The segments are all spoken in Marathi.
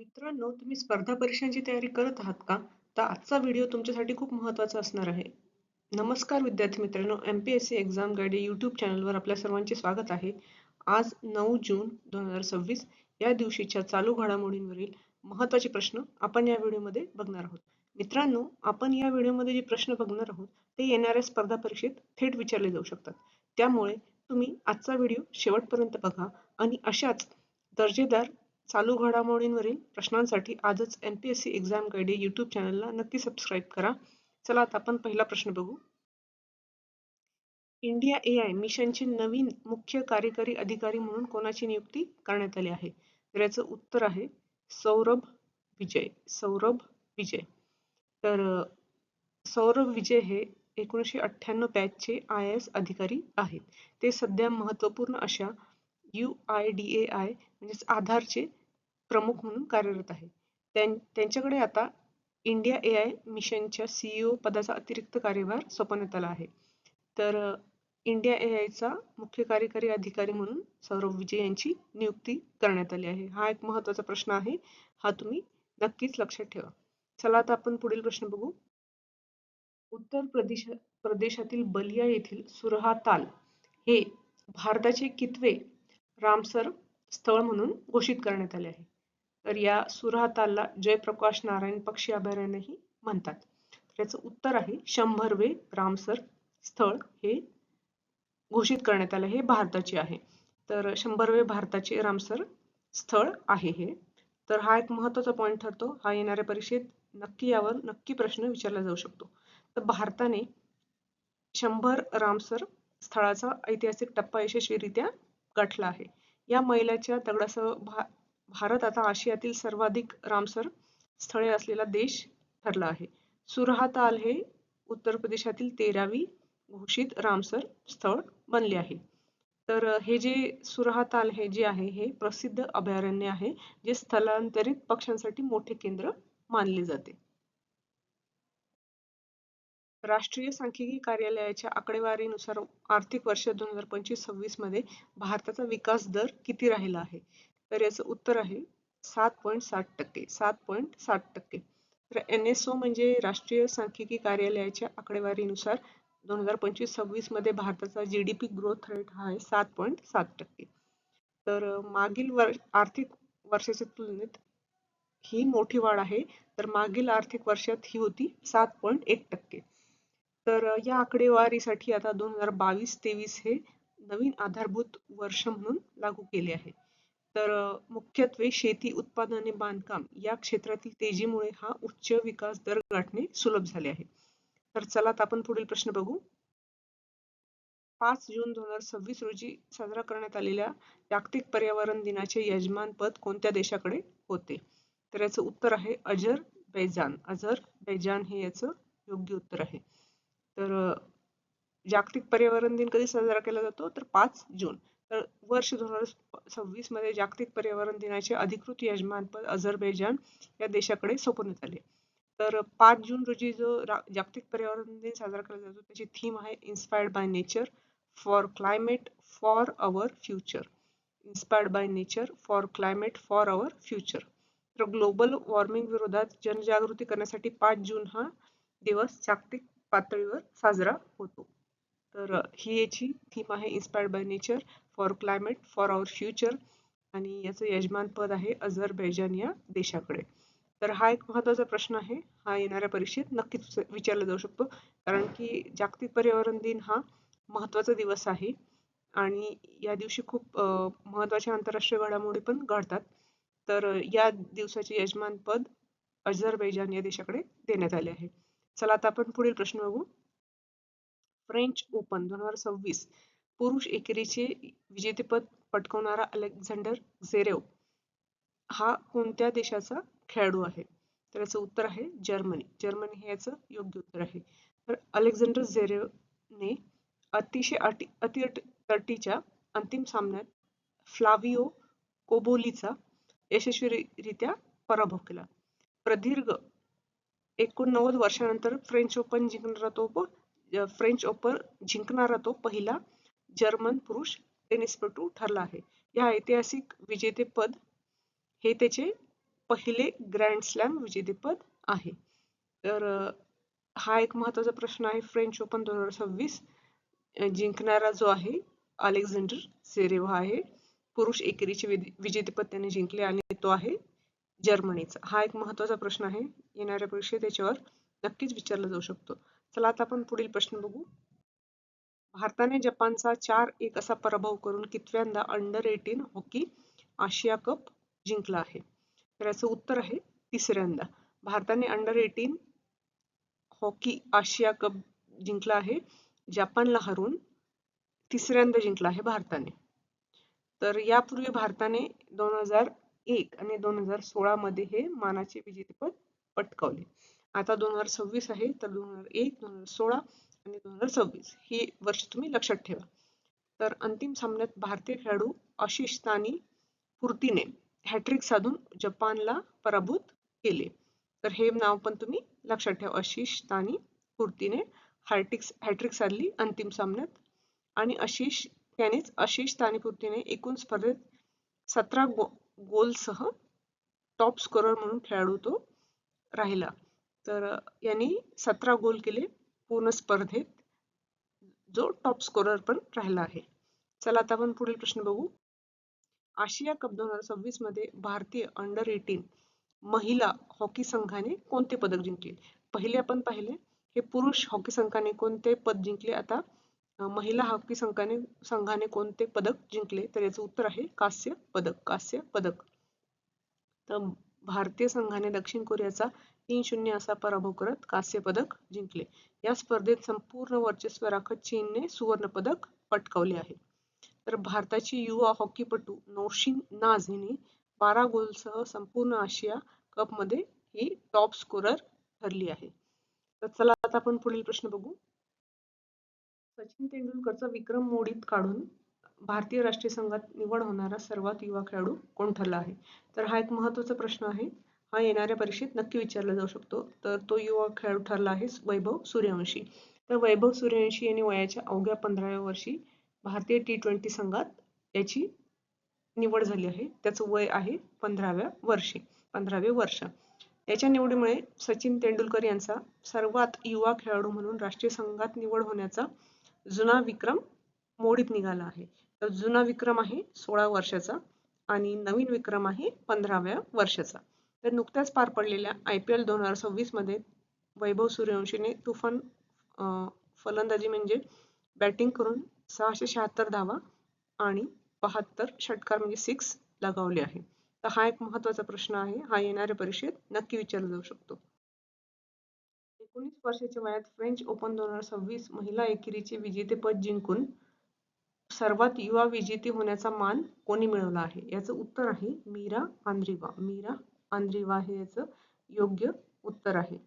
मित्रांनो, तुम्ही स्पर्धा परीक्षांची तयारी करत आहात का? तर आजचा व्हिडिओ तुमच्यासाठी खूप महत्त्वाचा असणार आहे. नमस्कार विद्यार्थी मित्रांनो, एमपीएससी एक्झाम गाईड यूट्यूब चॅनलवर आपल्या सर्वांचे स्वागत आहे. आज 9 जून 2026 या दिवशीच्या चालू घडामोडींवरील महत्त्वाचे प्रश्न आपण या व्हिडिओमध्ये बघणार आहोत. मित्रांनो, आपण या व्हिडिओमध्ये जे प्रश्न बघणार आहोत ते येणाऱ्या स्पर्धा परीक्षेत थेट विचारले जाऊ शकतात. त्यामुळे तुम्ही आजचा व्हिडिओ शेवटपर्यंत बघा आणि अशाच दर्जेदार चालू घडामोडींवरील प्रश्नांसाठी आजच एमपीएससी एक्झाम गाईड यूट्यूब चॅनलला नक्की सबस्क्राईब करा. चला आता आपण पहिला प्रश्न बघू. इंडिया AI मिशनचे नवीन मुख्य कार्यकारी अधिकारी म्हणून कोणाची नियुक्ती करण्यात आली आहे? तर याचं उत्तर आहे सौरभ विजय. सौरभ विजय. तर सौरभ विजय हे 1998 बॅचचे IAS अधिकारी आहेत. ते सध्या महत्त्वपूर्ण अशा UIDAI म्हणजेच आधारचे प्रमुख म्हणून कार्यरत आहे. त्यांच्याकडे आता इंडिया AI मिशनच्या CEO पदाचा अतिरिक्त कार्यभार सोपवण्यात आला आहे. तर इंडिया AIचा मुख्य कार्यकारी अधिकारी म्हणून सौरभ विजय यांची नियुक्ती करण्यात आली आहे. हा एक महत्त्वाचा प्रश्न आहे. हा तुम्ही नक्कीच लक्षात ठेवा. चला आता आपण पुढील प्रश्न बघू. उत्तर प्रदेशातील बलिया येथील सुरहा ताल हे भारताचे कितवे रामसर स्थळ म्हणून घोषित करण्यात आले आहे? तर या सुरहा तालला जयप्रकाश नारायण पक्षी अभयारण्यही म्हणतात. त्याचं उत्तर आहे 100वे रामसर स्थळ हे घोषित करण्यात आले. हे भारताचे आहे. तर 100वे भारताचे रामसर स्थळ आहे हे. तर हा एक महत्त्वाचा पॉईंट ठरतो. हा येणाऱ्या परीक्षेत यावर नक्की प्रश्न विचारला जाऊ शकतो. तर भारताने 100 रामसर स्थळाचा ऐतिहासिक टप्पा यशस्वीरित्या गाठला आहे. या मैलाच्या दगडासह भारत आता आशियातील सर्वाधिक रामसर स्थळे असलेला देश ठरला आहे. सुरहा ताल हे उत्तर प्रदेशातील 13वी घोषित रामसर स्थळ बनले आहे. तर हे जे सुरहा ताल हे जे आहे हे प्रसिद्ध अभयारण्य आहे, जे स्थलांतरित पक्ष्यांसाठी मोठे केंद्र मानले जाते. राष्ट्रीय सांख्यिकी कार्यालयाच्या आकडेवारीनुसार आर्थिक वर्ष 2025-26 मध्ये भारताचा विकास दर किती राहिला आहे? तर याचं उत्तर आहे 7.7%. 7.7%. तर NSO म्हणजे राष्ट्रीय सांख्यिकी कार्यालयाच्या आकडेवारीनुसार 2025-26 मध्ये भारताचा GDP ग्रोथ रेट हा आहे 7.7%. तर मागील आर्थिक वर्षाच्या तुलनेत ही मोठी वाढ आहे. तर मागील आर्थिक वर्षात ही होती 7.1%. तर या आकडेवारीसाठी आता 2022-23 हे नवीन आधारभूत वर्ष म्हणून लागू केले आहे. तर मुख्यत्वे शेती उत्पादने बांधकाम या क्षेत्रातील तेजीमुळे हा उच्च विकास दर गाठणे सुलभ झाले आहे. तर चला आता आपण पुढील प्रश्न बघू. 5 जून 2026 रोजी साजरा करण्यात आलेल्या जागतिक पर्यावरण दिनाचे यजमानपद कोणत्या देशाकडे होते? तर याचं उत्तर आहे अझरबैजान. अझरबैजान हे याचं योग्य उत्तर आहे. तर जागतिक पर्यावरण दिन कधी साजरा केला जातो? तर 5 जून. तर वर्ष 2026 मध्ये जागतिक पर्यावरण दिनाचे अधिकृत यजमानपद अझरबैजान या देशाकडे सोपवण्यात आले. तर 5 जून रोजी जो जागतिक पर्यावरण दिन साजरा केला जातो त्याची थीम आहे inspired by nature for climate for our future. Inspired by nature for climate for our future. तर ग्लोबल वॉर्मिंग विरोधात जनजागृती करण्यासाठी 5 जून हा दिवस जागतिक पातळीवर साजरा होतो. तर ही याची थीम आहे inspired by nature for climate for our future आणि याचं यजमानपद आहे अझरबैजान या देशाकडे. तर हा एक महत्त्वाचा प्रश्न आहे. हा येणाऱ्या परीक्षेत नक्कीच विचारला जाऊ शकतो. कारण की जागतिक पर्यावरण दिन हा महत्त्वाचा दिवस आहे आणि या दिवशी खूप महत्त्वाच्या आंतरराष्ट्रीय घडामोडी पण घडतात. तर या दिवसाचे यजमानपद अझरबैजान या देशाकडे देण्यात आले आहे. चला आता आपण पुढील प्रश्न बघू. फ्रेंच ओपन 2026 पुरुष एकेरीचे विजेतेपद पटकावणारा अलेक्झांडर झेरेव हा कोणत्या देशाचा खेळाडू आहे? तर याचं उत्तर आहे जर्मनी. जर्मनी हे याचं योग्य उत्तर आहे. तर अलेक्झांडर झेरेवने अतिशय अटीतटीच्या अंतिम सामन्यात फ्लाविओ कोबोलीचा यशस्वीरित्या पराभव केला. प्रदीर्घ 89 वर्षानंतर फ्रेंच ओपन जिंकणारा तो पहिला जर्मन पुरुष टेनिसपटू ठरला आहे. या ऐतिहासिक विजेतेपद हे त्याचे पहिले ग्रँड स्लॅम विजेतेपद आहे. तर हा एक महत्वाचा प्रश्न आहे. फ्रेंच ओपन 2026 जिंकणारा जो आहे अलेक्झांडर झवेरेव आहे. पुरुष एकेरीचे विजेतेपद त्याने जिंकले आणि तो आहे जर्मनीचा. हा एक महत्वाचा प्रश्न आहे. येणाऱ्या परीक्षेत त्याच्यावर नक्कीच विचारला जाऊ शकतो. चला आता आपण पुढील प्रश्न बघू. भारताने जपानचा 4-1 असा पराभव करून कितव्यांदा अंडर-18 हॉकी आशिया कप जिंकला आहे? तर याचं उत्तर आहे तिसऱ्यांदा. भारताने अंडर-18 हॉकी आशिया कप जिंकला आहे. जपानला हरवून तिसऱ्यांदा जिंकला आहे भारताने. तर यापूर्वी भारताने 2001 आणि 2016 मध्ये हे मानाचे विजेतेपद पटकावले. आता 2026 आहे, तर 2001, 2016 आणि 2026 ही वर्ष तुम्ही लक्षात ठेवा. तर अंतिम सामन्यात भारतीय खेळाडू आशिष तानी पूर्तीने हॅट्रिक साधून जपानला पराभूत केले. तर हे नाव पण तुम्ही लक्षात ठेवा. आशिष तानी पूर्तीने हॅट्रिक साधली अंतिम सामन्यात. आणि आशिष तानीपूर्तीने एकूण स्पर्धेत 17 गोलसह टॉप स्कोरर म्हणून खेळाडू तो राहिला. तर यांनी 17 गोल केले पूर्ण स्पर्धेत, जो टॉप स्कोरर पण राहिला आहे. चला आता आपण पुढील प्रश्न बघू. आशिया कप 2026 मध्ये भारतीय अंडर-18 महिला हॉकी संघाने कोणते पदक जिंकले? पहिले आपण पाहिले हे पुरुष हॉकी संघाने कोणते पद जिंकले. आता महिला हॉकी संघाने कोणते पदक जिंकले? तर याचं उत्तर आहे कांस्य पदक. तर भारतीय संघाने दक्षिण कोरियाचा 3-0 असा पराभव करत कांस्य पदक जिंकले. या स्पर्धेत संपूर्ण वर्चस्व राखत चीनने सुवर्ण पदक पटकावले आहे. तर भारताची युवा हॉकीपटू नौशीन नाझ हिने 12 गोलसह संपूर्ण आशिया कप मध्ये ही टॉप स्कोरर ठरली आहे. तर चला आता आपण पुढील प्रश्न बघू. सचिन तेंडुलकरचा विक्रम मोडीत काढून भारतीय राष्ट्रीय संघात निवड होणारा सर्वात युवा खेळाडू कोण ठरला आहे? तर हा एक महत्त्वाचा प्रश्न आहे. हा येणाऱ्या परीक्षेत नक्की विचारला जाऊ शकतो. तर तो युवा खेळाडू ठरला आहे वैभव सूर्यवंशी. तर वैभव सूर्यवंशी यांनी वयाच्या अवघ्या 15व्या वर्षी भारतीय T20 संघात याची निवड झाली आहे. त्याचं वय आहे 15वे वर्ष. याच्या निवडीमुळे सचिन तेंडुलकर यांचा सर्वात युवा खेळाडू म्हणून राष्ट्रीय संघात निवड होण्याचा जुना विक्रम मोडीत निघाला आहे. तर जुना विक्रम आहे 16 वर्षाचा आणि नवीन विक्रम आहे 15व्या वर्षाचा. तर नुकत्याच पार पडलेल्या IPL 2026 मध्ये वैभव सूर्यवंशीने तुफान फलंदाजी म्हणजे बॅटिंग करून 676 धावा आणि 72 षटकार म्हणजे 6 लगावले आहे. तर हा एक महत्त्वाचा प्रश्न आहे. हा येणाऱ्या परीक्षेत नक्की विचारला जाऊ शकतो. 19 वर्षाच्या वयात फ्रेंच ओपन 2026 महिला एकेरीचे विजेतेपद जिंकून सर्वात युवा विजेती होण्याचा मान कोणी मिळवला आहे? याचं उत्तर आहे मीरा आंद्रीवा हे याचं योग्य उत्तर आहे.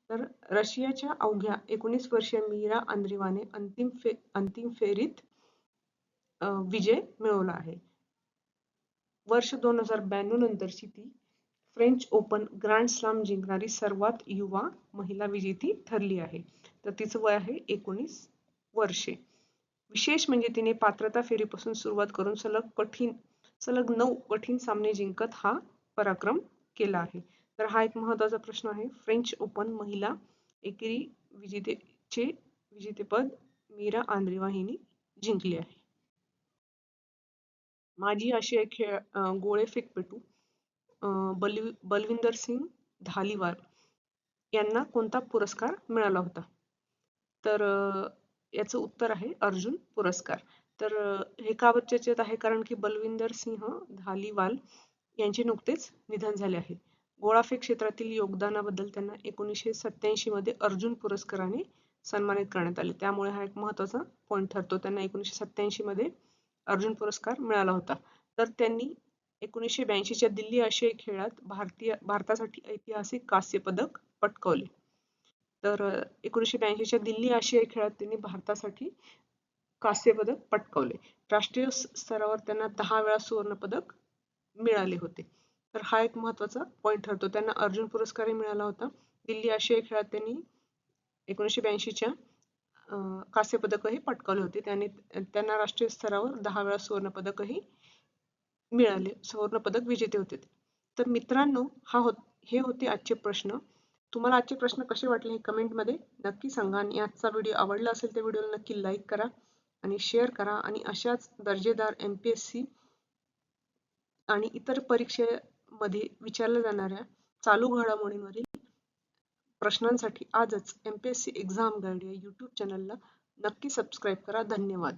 तर रशियाच्या अवघ्या 19 वर्षीय मीरा आंद्रीवाने अंतिम फेरीत विजय मिळवला आहे. वर्ष 2092 नंतरची ती फ्रेंच ओपन ग्रँड स्लॅम जिंकणारी सर्वात युवा महिला विजेती ठरली आहे. तर तिचं वय आहे 19 वर्षे. विशेष म्हणजे तिने पात्रता फेरीपासून सुरुवात करून सलग 9 कठीण सामने जिंकत हा पराक्रम केला आहे. तर हा एक महत्त्वाचा प्रश्न आहे. फ्रेंच ओपन महिला एकेरी विजेतेपद मीरा आंद्रीवा हिने जिंकले आहे. माजी आशियाई गोळेफेकपटू बलविंदर सिंग धालीवाल यांना कोणता पुरस्कार मिळाला होता? तर याचं उत्तर आहे अर्जुन पुरस्कार. तर हे का चर्चेत आहे? कारण की बलविंदर सिंह धालीवाल यांचे नुकतेच निधन झाले आहे. गोळाफेक क्षेत्रातील योगदानाबद्दल त्यांना 1987 मध्ये अर्जुन पुरस्काराने सन्मानित करण्यात आले. त्यामुळे हा एक महत्त्वाचा पॉईंट ठरतो. त्यांना 1987 मध्ये अर्जुन पुरस्कार मिळाला होता. तर त्यांनी 1982च्या दिल्ली आशियाई खेळात भारतासाठी ऐतिहासिक कांस्य पदक पटकावले. तर 1982च्या दिल्ली आशियाई खेळात त्यांनी भारतासाठी कांस्य पदक पटकावले. राष्ट्रीय स्तरावर त्यांना 10 वेळा सुवर्ण पदक मिळाले होते. तर हा एक महत्त्वाचा पॉईंट ठरतो. त्यांना अर्जुन पुरस्कारही मिळाला होता. दिल्ली आशियाई खेळात त्यांनी 1982च्या कांस्य पदकही पटकावले होते. त्यांना राष्ट्रीय स्तरावर 10 वेळा सुवर्ण पदकही मिळाले. सुवर्ण पदक विजेते होते. तर मित्रांनो, हे होते आजचे प्रश्न. तुम्हाला आजचे प्रश्न कसे वाटले हे कमेंटमध्ये नक्की सांगा आणि आजचा व्हिडिओ आवडला असेल तर व्हिडिओला नक्की लाईक करा आणि शेअर करा आणि अशाच दर्जेदार MPSC आणि इतर परीक्षेमध्ये विचारल्या जाणाऱ्या चालू घडामोडींवरील प्रश्नांसाठी आजच MPSC एक्झाम गाईड या YouTube चॅनलला नक्की सबस्क्राईब करा. धन्यवाद.